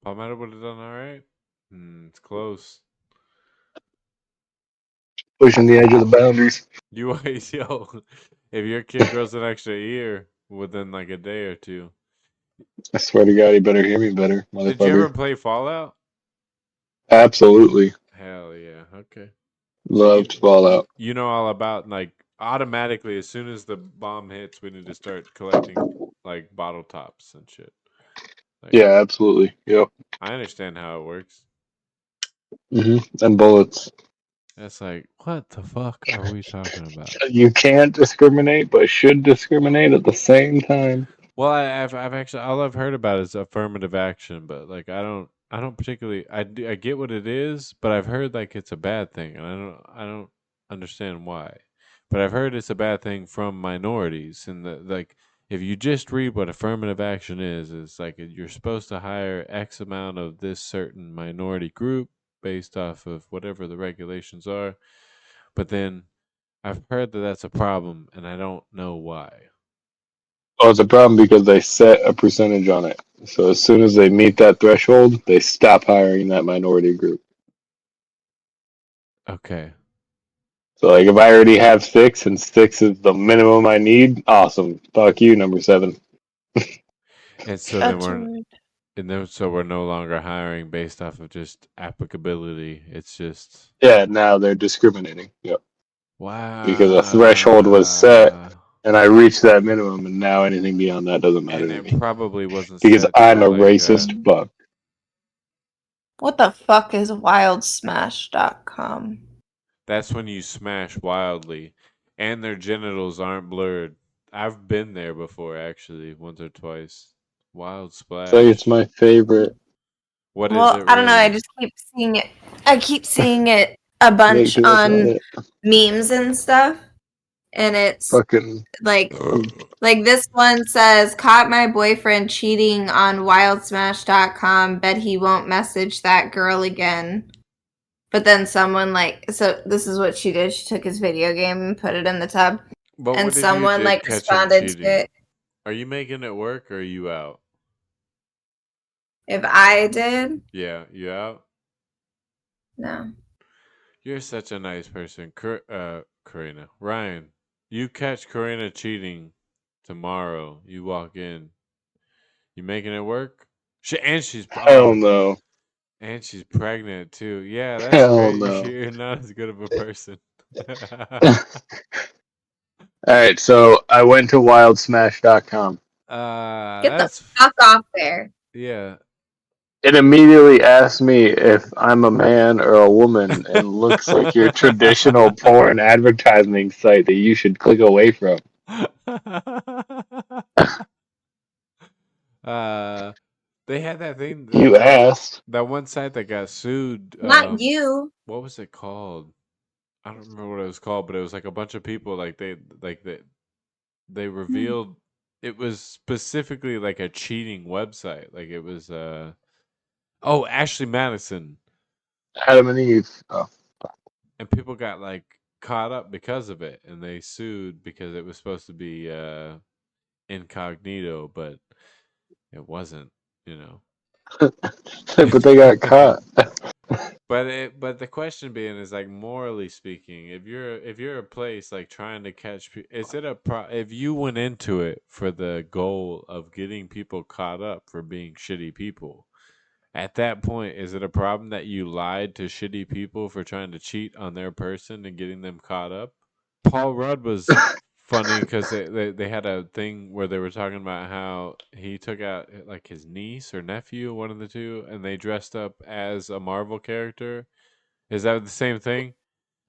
Palmetto would have done all right. It's close. Pushing the edge of the boundaries. You always, yo, if your kid grows an extra ear within like a day or two. I swear to God, you better hear me better, motherfucker. Did you ever play Fallout? Absolutely. Hell yeah. Okay. Loved Fallout. You know all about, like, automatically as soon as the bomb hits, we need to start collecting like bottle tops and shit. Like, Yeah, absolutely. Yep. I understand how it works. And bullets. That's like, what the fuck are we talking about? You can't discriminate, but should discriminate at the same time. Well, I've actually, all I've heard about is affirmative action, but like I don't particularly, I get what it is, but I've heard like it's a bad thing, and I don't understand why. But I've heard it's a bad thing from minorities, and like if you just read what affirmative action is, it's like you're supposed to hire X amount of this certain minority group based off of whatever the regulations are, but then I've heard that that's a problem, and I don't know why. Well, it's a problem because they set a percentage on it. So as soon as they meet that threshold, they stop hiring that minority group. Okay. So, like, if I already have 6 and 6 is the minimum I need, awesome. Fuck you, number 7. And so so we're no longer hiring based off of just applicability. It's just Now they're discriminating. Yep. wow. Because a threshold was set, and I reached that minimum, and now anything beyond that doesn't matter and to it me. probably wasn't Because set I'm to, a like, racist fuck. What the fuck is wildsmash.com? That's when you smash wildly, and their genitals aren't blurred. I've been there before, actually, once or twice. Wild Splash. So it's my favorite. What is Well, it? I don't know. Really? I just keep seeing it. I keep seeing it a bunch on memes and stuff, and it's fucking like this one says, "Caught my boyfriend cheating on wildsmash.com. Bet he won't message that girl again." But then someone so this is what she did. She took his video game and put it in the tub, But and what if someone you did catch him responded cheating? to it. Are you making it work, or are you out? If I did, Yeah, you out? no. You're such a nice person, Karina. Ryan, you catch Karina cheating tomorrow. You walk in. You making it work? She's hell no. And she's pregnant too. Yeah, that's Hell great. no. You're not as good of a person. Alright, so I went to wildsmash.com. Get the fuck off there. Yeah. It immediately asked me if I'm a man or a woman and looks like your traditional porn advertising site that you should click away from. They had that thing. You asked. That one site that got sued. Not you. What was it called? I don't remember what it was called, but it was like a bunch of people. They revealed it was specifically like a cheating website. Like it was. Ashley Madison. Adam and Eve. Oh. And people got like caught up because of it, and they sued because it was supposed to be incognito, but it wasn't. But they got caught. But the question being is, like, morally speaking, if you're a place like trying to catch people, is it if you went into it for the goal of getting people caught up for being shitty people, at that point, is it a problem that you lied to shitty people for trying to cheat on their person and getting them caught up? Paul Rudd was funny because they had a thing where they were talking about how he took out like his niece or nephew, one of the two, and they dressed up as a Marvel character. Is that the same thing?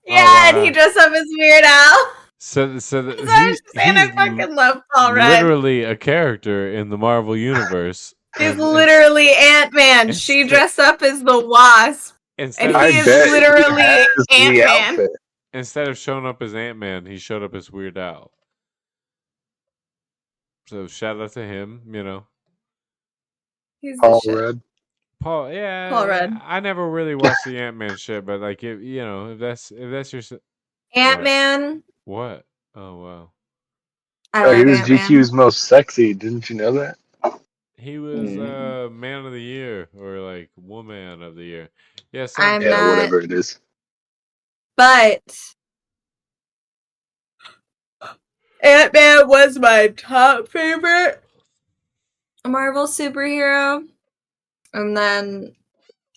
Yeah, and he dressed up as Weird Al. So That's what I was saying. I fucking love Paul Rudd. literally a character in the Marvel universe. He's literally Ant-Man. She dressed up as the Wasp, and he is literally Ant-Man. Instead of showing up as Ant-Man, he showed up as Weird Al. So shout out to him, you know. He's Paul Rudd. Paul, yeah. Paul Rudd. I never really watched the Ant-Man shit, but like, if you know, if that's your Ant-Man. What? Oh wow. He was GQ's most sexy. Didn't you know that? He was Man of the Year or like Woman of the Year. Yeah, I'm not, whatever it is. But Ant-Man was my top favorite Marvel superhero. And then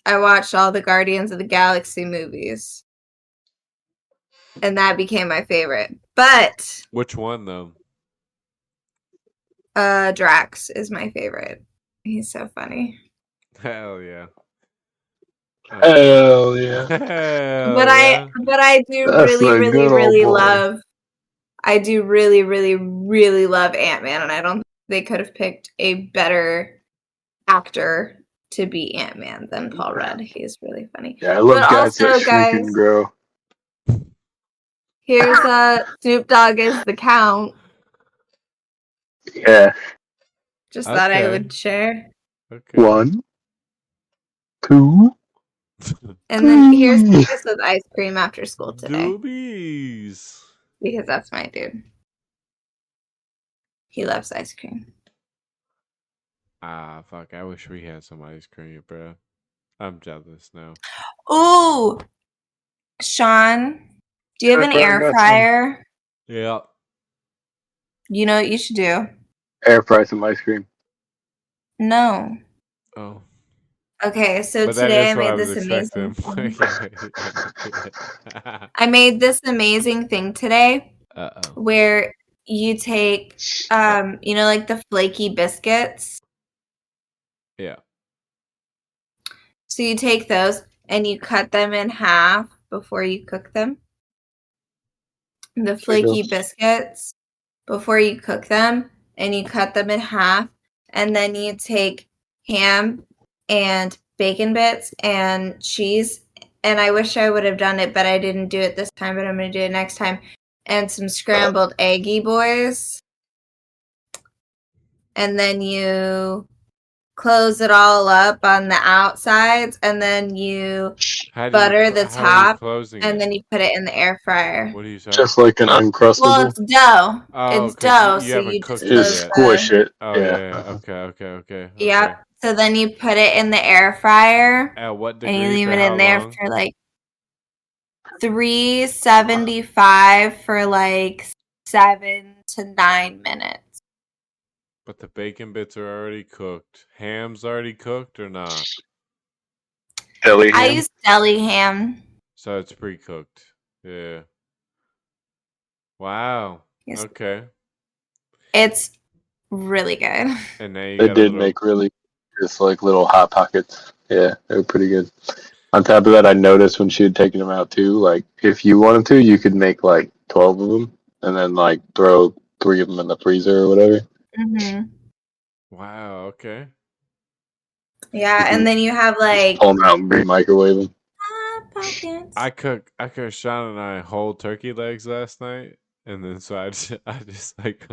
I watched all the Guardians of the Galaxy movies. And that became my favorite. But which one though? Drax is my favorite. He's so funny. Hell yeah. Hell yeah. But I do really love Ant-Man, and I don't think they could have picked a better actor to be Ant-Man than Paul Rudd. He's really funny. Yeah, I love guys that shrink and grow. Here's Snoop Dogg as the Count. Yeah. Just thought I would share. Okay. 1, 2. And then here's Chris with ice cream after school today. Doobies. Because that's my dude. He loves ice cream. Ah, fuck. I wish we had some ice cream, bro. I'm jealous now. Ooh! Sean, do you have an air fryer? Yeah. You know what you should do? Air fry some ice cream. No. Oh. Okay, so today I made this amazing thing. I made this amazing thing today. Where you take you know, like the flaky biscuits. Yeah. So you take those and you cut them in half before you cook them. The flaky biscuits before you cook them, and you cut them in half, and then you take ham and bacon bits and cheese, and I wish I would have done it, but I didn't do it this time, but I'm going to do it next time, and some scrambled eggy boys. And then you close it all up on the outsides, and then you butter the top, and then you put it in the air fryer. What are you saying? Just like an Uncrustable? Well, it's dough. Oh, it's dough, you so you just squish it. Oh, yeah. Okay. Yep. So then you put it in the air fryer. At what degree? And you leave it in there for like 375 for like 7 to 9 minutes. But the bacon bits are already cooked. Ham's already cooked or not? Deli ham? I use deli ham. So it's pre-cooked. Yeah. Wow. Yes. Okay. It's really good. And now they did make really just like little hot pockets. Yeah, they were pretty good. On top of that, I noticed when she had taken them out too, like if you wanted to, you could make like 12 of them and then like throw 3 of them in the freezer or whatever. Mm-hmm. Wow, okay. Yeah, and then you have like pull them out and microwave them. I cooked Sean and I whole turkey legs last night, and then so I just like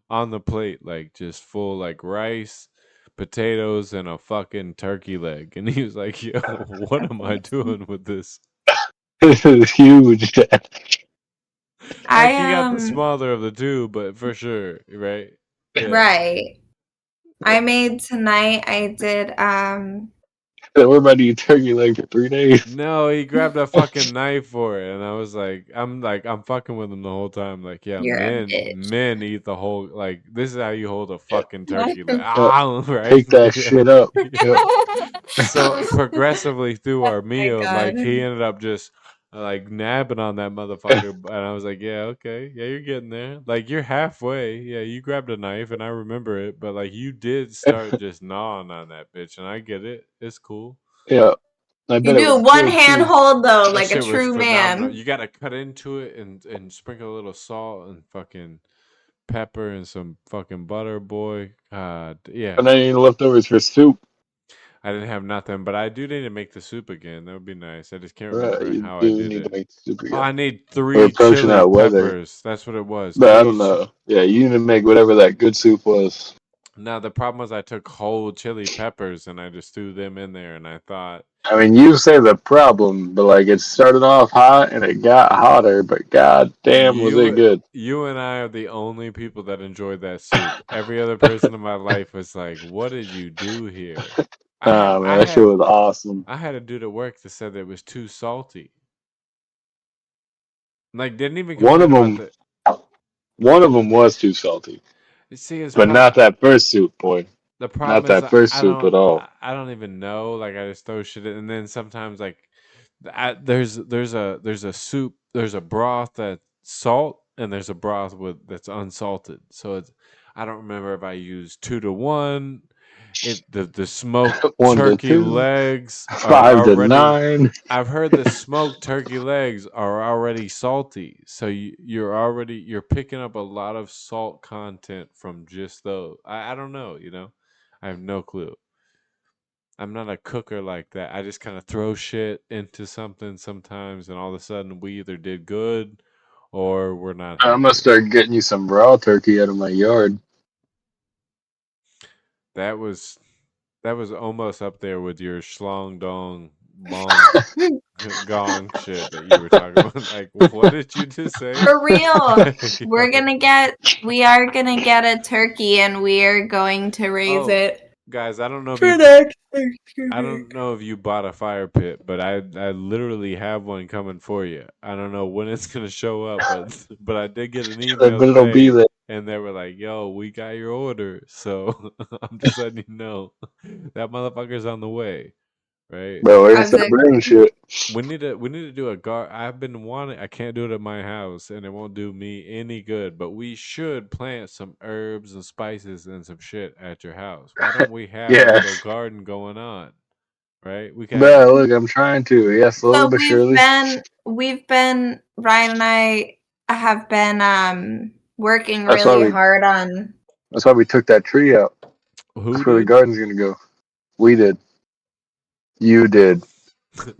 on the plate like just full like rice, potatoes, and a fucking turkey leg, and he was like, "Yo, what am I doing with this?" This is huge. Like, he got the smaller of the two, but for sure, right? Yeah. Right. I made tonight. I did. We're about to eat turkey leg for 3 days. No, he grabbed a fucking knife for it, and I was like, I'm fucking with him the whole time. Like, yeah, men eat the whole. Like, this is how you hold a fucking turkey leg. Right? Take that shit up. So progressively through our meal, like he ended up just like nabbing on that motherfucker, and I was like, yeah, okay, yeah, you're getting there. Like, you're halfway. Yeah, you grabbed a knife, and I remember it, but like you did start just gnawing on that bitch, and I get it. It's cool. Yeah. I You bet it do was one good, hand too. hold though, That like a shit was true phenomenal. man. You gotta cut into it and sprinkle a little salt and fucking pepper and some fucking butter, boy. Yeah. And then any leftovers for soup. I didn't have nothing, but I do need to make the soup again. That would be nice. I just can't Right, remember you how I do did need to it. make soup Oh, again. I need We're 3 approaching chili that weather. peppers. That's what it was. But I don't know. Yeah, you need to make whatever that good soup was. Now the problem was I took whole chili peppers and I just threw them in there, and I thought I mean, you say the problem, but like it started off hot and it got hotter, but god damn was it you good. you and I are the only people that enjoyed that soup. Every other person in my life was like, "What did you do here?" I had Man, I that shit had was awesome. I had a dude at work that said that it was too salty. Like, didn't even One of complain about them, the. one of them was too salty, See, his but not that first soup, boy. the Not problem is that first soup at all. I don't even know. Like, I just throw shit in, and then sometimes like there's a soup, there's a broth that's salt, and there's a broth with that's unsalted. So it's I don't remember if I used 2 to 1. The smoked 1 to turkey 2, legs are already. 5 to 9. I've heard the smoked turkey legs are already salty, so you're picking up a lot of salt content from just those. I don't know, I have no clue. I'm not a cooker like that. I just kind of throw shit into something sometimes, and all of a sudden we either did good or we're not I'm gonna happy. start getting you some raw turkey out of my yard. That was that was almost up there with your schlong dong long gong shit that you were talking about. Like, what did you just say? For real. Like, We are gonna get a turkey and we are going to raise oh, it guys, I don't know if for you. next I Thanksgiving. don't know if you bought a fire pit, but I literally have one coming for you. I don't know when it's gonna show up, but I did get an email But it'll be today, there. and they were like, "Yo, we got your order." So I'm just letting you know that motherfucker's on the way, right? Bro, we're gonna I was start like, bringing shit. We need to do a gar. I've been wanting. I can't do it at my house, and it won't do me any good. But we should plant some herbs and spices and some shit at your house. Why don't we have a Yeah. little garden going on? Right? We can. Bro, look, I'm trying to. Yeah, slowly so but surely. we've been Ryan and I have been working That's why really we hard on that's why we took that tree out. Who That's where the did? garden's gonna go. We did. You did.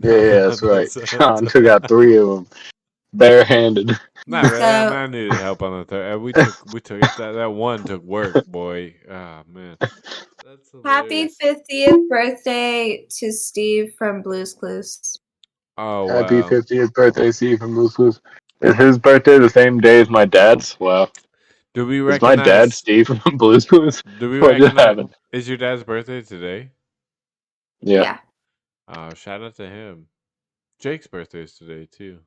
Yeah, that's right. Sean took out 3 of them barehanded. Not really. I, mean, so I needed help on the third. We took it. That one took work, boy. Ah, man, that's happy hilarious. 50th birthday to Steve from Blue's Clues. Oh Happy wow. 50th birthday, Steve from Moose Moose. Is his birthday the same day as my dad's? Wow. Do we Is my dad recognize? Steve from Blues Clues? Do we What just recognize? happened? Is your dad's birthday today? Yeah. Yeah. Shout out to him. Jake's birthday is today too.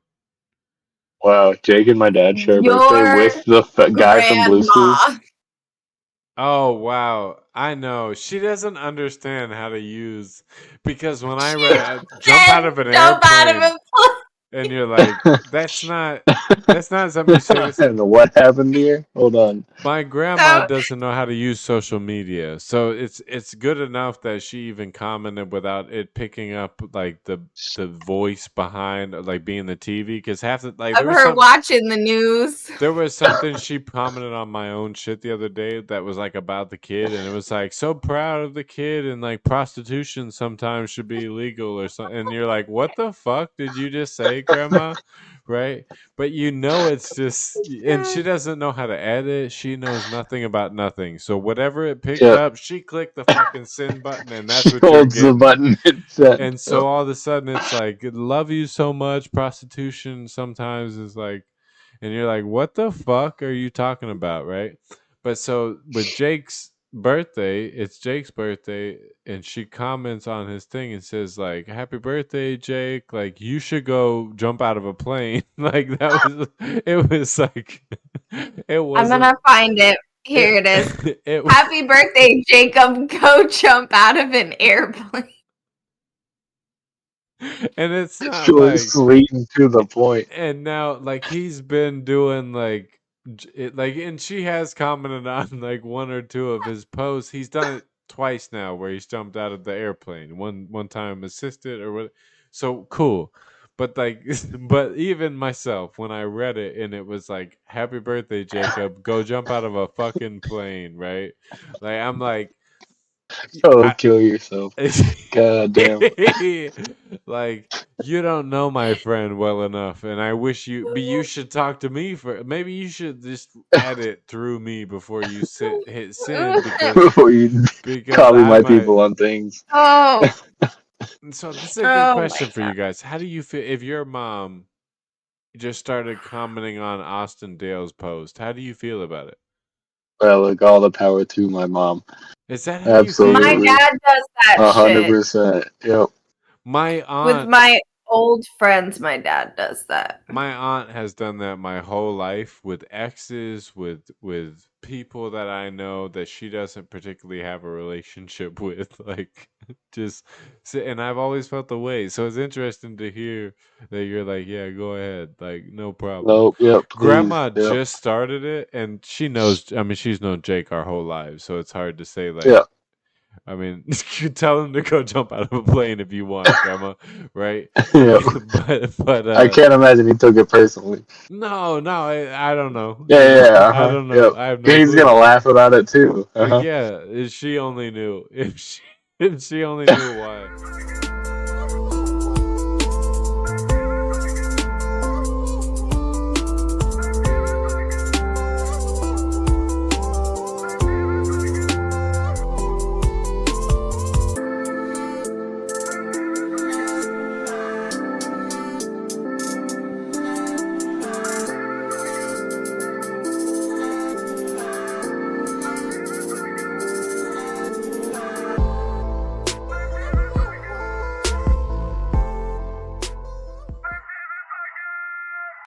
Wow, Jake and my dad share a birthday Your with the guy from Blues Clues. grandma. Oh wow, I know she doesn't understand how to use because when I She read jump out said of an jump out of airplane a plane. and you're like that's not something you say. And what happened here? Hold on. My grandma So doesn't know how to use social media, so it's good enough that she even commented without it picking up like the voice behind like being the TV because half the like of there was her some watching the news. there was something she commented on my own shit the other day that was like about the kid, and it was like so proud of the kid, and like prostitution sometimes should be illegal or something. And you're like, what the fuck did you just say, grandma? Right? But it's just, and she doesn't know how to edit. She knows nothing about nothing. So whatever it picked Yep. up, she clicked the fucking send button, and that's She what you're holds the getting. button and send. And Yep. so all of a sudden it's like, love you so much. Prostitution sometimes is like, and you're like, what the fuck are you talking about? Right. But so with Jake's birthday, it's Jake's birthday, and she comments on his thing and says, like, happy birthday, Jake. Like, you should go jump out of a plane. Like, it was like, it I'm wasn't, gonna find it. Here it is. it Happy birthday, Jacob. Go jump out of an airplane. and it's not Short, like, sweet, and to the point. and now like he's been doing like and she has commented on like 1 or 2 of his posts. He's done it twice now where he's jumped out of the airplane. One time assisted or what. So cool. But like, but even myself, when I read it and it was like, "Happy birthday, Jacob! Go jump out of a fucking plane!" Right? Like I'm like, Oh, I, kill yourself. God damn. like you don't know my friend well enough, and I wish but you should talk to me for. Maybe you should just edit through me before you hit send Before you because copy I my might. people on things. Oh, So this is a good oh my question for god. you guys. How do you feel if your mom just started commenting on Austin Dale's post? How do you feel about it? Well, look, all the power to my mom. Is that how you My feel? Absolutely. dad does that shit 100%. Yep. My with aunt my old friends. My dad does that. My aunt has done that my whole life with exes, with people that I know that she doesn't particularly have a relationship with, like and I've always felt the way. So it's interesting to hear that you're like, yeah, go ahead, like no problem. Nope. Yep. Please. Grandma Yep. just started it, and she knows. I mean, she's known Jake our whole lives, so it's hard to say like. Yeah. I mean, you tell him to go jump out of a plane if you want, Grandma, right? Yep. But I can't imagine he took it personally. no, I don't know. Yeah. You know, Yeah. I Uh-huh. don't know. Yep. I have no He's gonna clue. laugh about it too. But Uh-huh. yeah, if she only knew, if she only knew why.